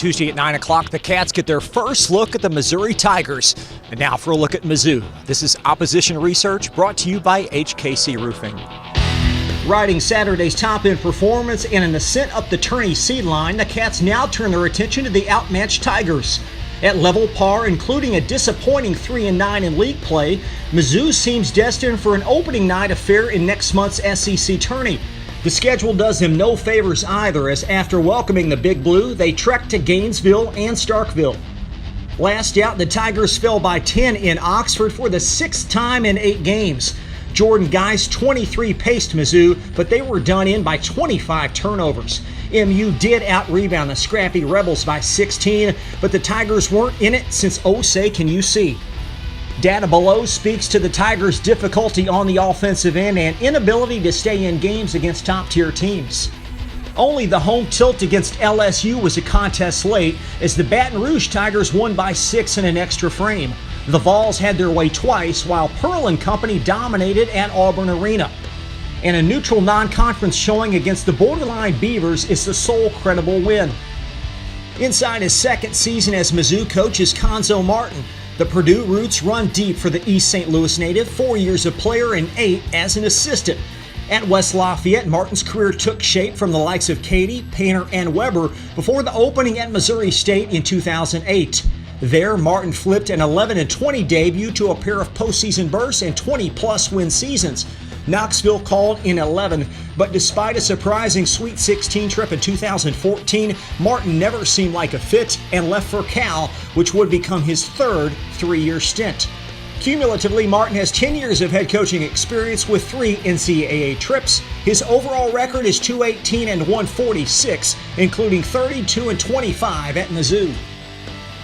Tuesday at 9 o'clock, the Cats get their first look at the Missouri Tigers. And now for a look at Mizzou. This is Opposition Research brought to you by HKC Roofing. Riding Saturday's top-end performance and an ascent up the tourney seed line, the Cats now turn their attention to the outmatched Tigers. At level par, including a disappointing 3-9 in league play, Mizzou seems destined for an opening night affair in next month's SEC tourney. The schedule does them no favors either, as after welcoming the Big Blue, they trek to Gainesville and Starkville. Last out, the Tigers fell by 10 in Oxford for the sixth time in 8 games. Jordan Geist 23 paced Mizzou, but they were done in by 25 turnovers. MU did out-rebound the scrappy Rebels by 16, but the Tigers weren't in it since say can you see. Data below speaks to the Tigers' difficulty on the offensive end and inability to stay in games against top-tier teams. Only the home tilt against LSU was a contest late, as the Baton Rouge Tigers won by 6 in an extra frame. The Vols had their way twice, while Pearl and company dominated at Auburn Arena. And a neutral non-conference showing against the borderline Beavers is the sole credible win. Inside his second season as Mizzou coach is Cuonzo Martin. The Purdue roots run deep for the East St. Louis native, 4 years a player and 8 as an assistant. At West Lafayette, Martin's career took shape from the likes of Katie, Painter, and Weber before the opening at Missouri State in 2008. There, Martin flipped an 11-20 debut to a pair of postseason berths and 20-plus win seasons. Knoxville called in 11, but despite a surprising Sweet 16 trip in 2014, Martin never seemed like a fit and left for Cal, which would become his third 3-year stint. Cumulatively, Martin has 10 years of head coaching experience with 3 NCAA trips. His overall record is 218 and 146, including 32 and 25 at Mizzou.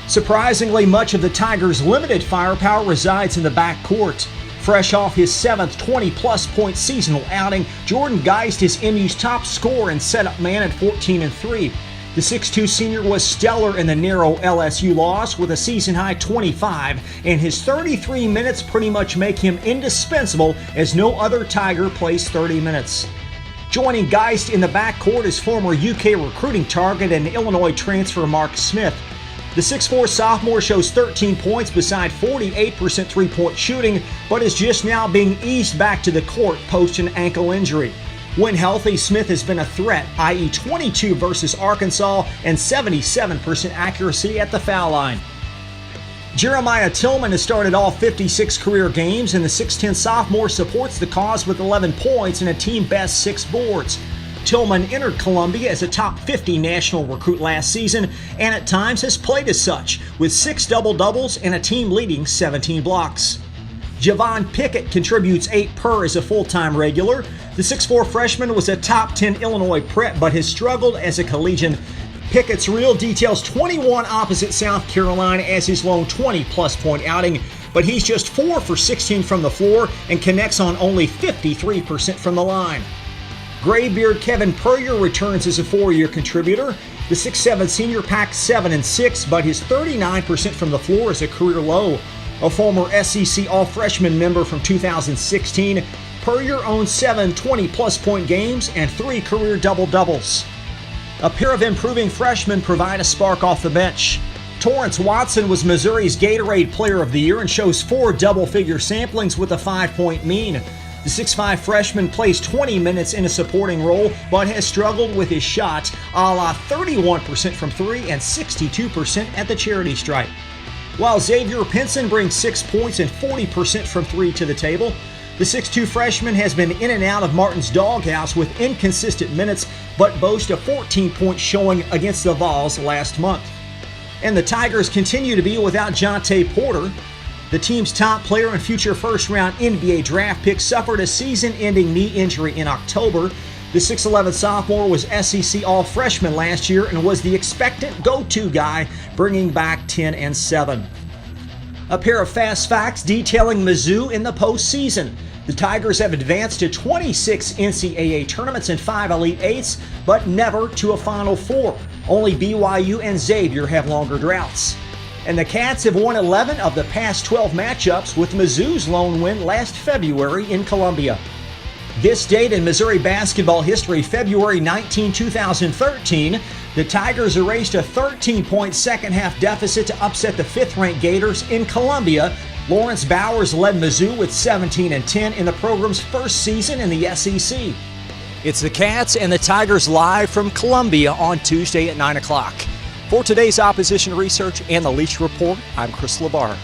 Surprisingly, much of the Tigers' limited firepower resides in the backcourt. Fresh off his 7th 20-plus point seasonal outing, Jordan Geist is MU's top scorer and setup man at 14 and 3. The 6'2 senior was stellar in the narrow LSU loss with a season-high 25, and his 33 minutes pretty much make him indispensable as no other Tiger plays 30 minutes. Joining Geist in the backcourt is former UK recruiting target and Illinois transfer Mark Smith. The 6'4 sophomore shows 13 points beside 48% three-point shooting, but is just now being eased back to the court post an ankle injury. When healthy, Smith has been a threat, i.e. 22 versus Arkansas and 77% accuracy at the foul line. Jeremiah Tillman has started all 56 career games, and the 6'10 sophomore supports the cause with 11 points and a team-best 6 boards. Tillman entered Columbia as a top 50 national recruit last season and at times has played as such, with 6 double-doubles and a team-leading 17 blocks. Javon Pickett contributes 8 per as a full-time regular. The 6'4 freshman was a top 10 Illinois prep but has struggled as a collegian. Pickett's reel details 21 opposite South Carolina as his lone 20-plus point outing, but he's just 4 for 16 from the floor and connects on only 53% from the line. Graybeard Kevin Puryear returns as a 4-year contributor. The 6'7 senior packs 7 and 6, but his 39% from the floor is a career low. A former SEC All-Freshman member from 2016, Puryear owns 7 20-plus point games and 3 career double-doubles. A pair of improving freshmen provide a spark off the bench. Torrance Watson was Missouri's Gatorade Player of the Year and shows 4 double-figure samplings with a 5-point mean. The 6'5 freshman plays 20 minutes in a supporting role, but has struggled with his shot, a la 31% from 3 and 62% at the charity stripe. While Xavier Pinson brings 6 points and 40% from 3 to the table, the 6'2 freshman has been in and out of Martin's doghouse with inconsistent minutes, but boasts a 14-point showing against the Vols last month. And the Tigers continue to be without Jontay Porter. The team's top player and future first-round NBA draft pick suffered a season-ending knee injury in October. The 6'11 sophomore was SEC All-Freshman last year and was the expectant go-to guy, bringing back 10 and 7. A pair of fast facts detailing Mizzou in the postseason. The Tigers have advanced to 26 NCAA tournaments and 5 Elite Eights, but never to a Final Four. Only BYU and Xavier have longer droughts. And the Cats have won 11 of the past 12 matchups, with Mizzou's lone win last February in Columbia. This date in Missouri basketball history, February 19, 2013, the Tigers erased a 13-point second-half deficit to upset the fifth-ranked Gators in Columbia. Lawrence Bowers led Mizzou with 17-10 in the program's first season in the SEC. It's the Cats and the Tigers live from Columbia on Tuesday at 9 o'clock. For today's opposition research and the Leach Report, I'm Chris LeBar.